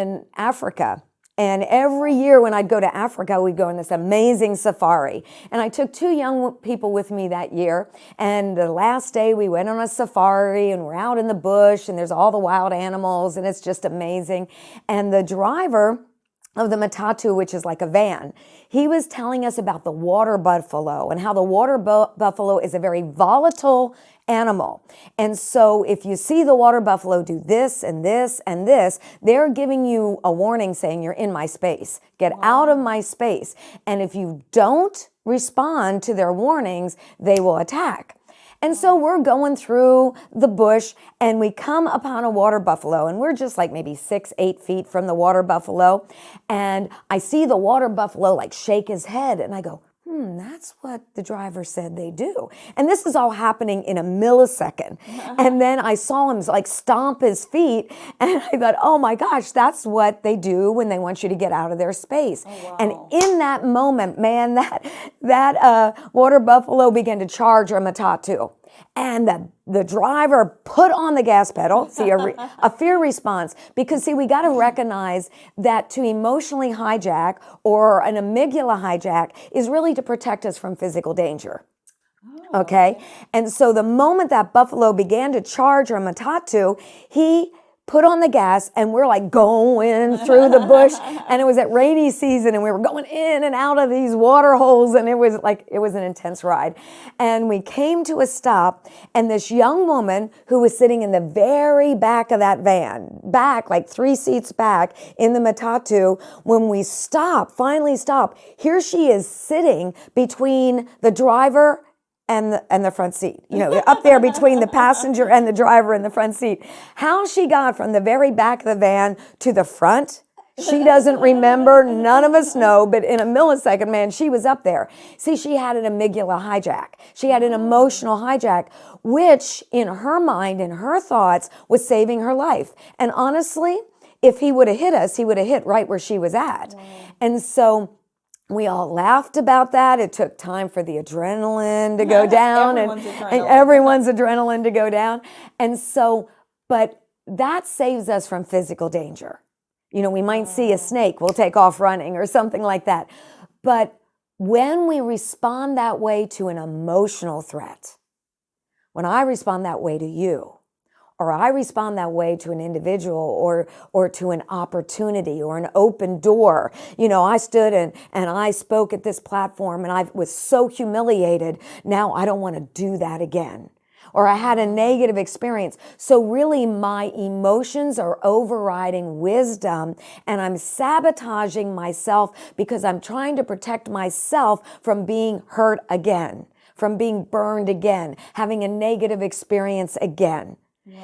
in Africa. And every year when I'd go to Africa, we'd go on this amazing safari. And I took 2 young people with me that year. And the last day we went on a safari and we're out in the bush and there's all the wild animals and it's just amazing. And the driver of the matatu, which is like a van, he was telling us about the water buffalo and how the water buffalo is a very volatile animal. And so if you see the water buffalo do this and this and this, they're giving you a warning saying you're in my space. Get out of my space. And if you don't respond to their warnings, they will attack. And so we're going through the bush and we come upon a water buffalo and we're just like maybe 6-8 feet from the water buffalo. And I see the water buffalo like shake his head and I go, that's what the driver said they do. And this is all happening in a millisecond. And then I saw him like stomp his feet and I thought, oh my gosh, that's what they do when they want you to get out of their space. Oh, wow. And in that moment, man, that water buffalo began to charge our matatu. And the driver put on the gas pedal, see, a fear response. Because, see, we got to recognize that to emotionally hijack or an amygdala hijack is really to protect us from physical danger. Okay? And so the moment that buffalo began to charge our matatu, he put on the gas and we're like going through the bush and it was at rainy season and we were going in and out of these water holes and it was an intense ride. And we came to a stop and this young woman who was sitting in the very back of that van, back like 3 seats back in the matatu, when we finally stopped, here she is sitting between the driver and the front seat, up there between the passenger and the driver in the front seat. How she got from the very back of the van to the front, she doesn't remember. None of us know, but in a millisecond, man, she was up there. See, she had an amygdala hijack. She had an emotional hijack, which in her mind, in her thoughts, was saving her life. And honestly, if he would have hit us, he would have hit right where she was at. Wow. And so we all laughed about that. It took time for the adrenaline to go down and everyone's adrenaline to go down. And so, but that saves us from physical danger. We might see a snake, we'll take off running or something like that. But when we respond that way to an emotional threat, when I respond that way to you, or I respond that way to an individual or to an opportunity or an open door. I stood and I spoke at this platform and I was so humiliated. Now I don't want to do that again. Or I had a negative experience. So really my emotions are overriding wisdom and I'm sabotaging myself because I'm trying to protect myself from being hurt again, from being burned again, having a negative experience again. Yeah.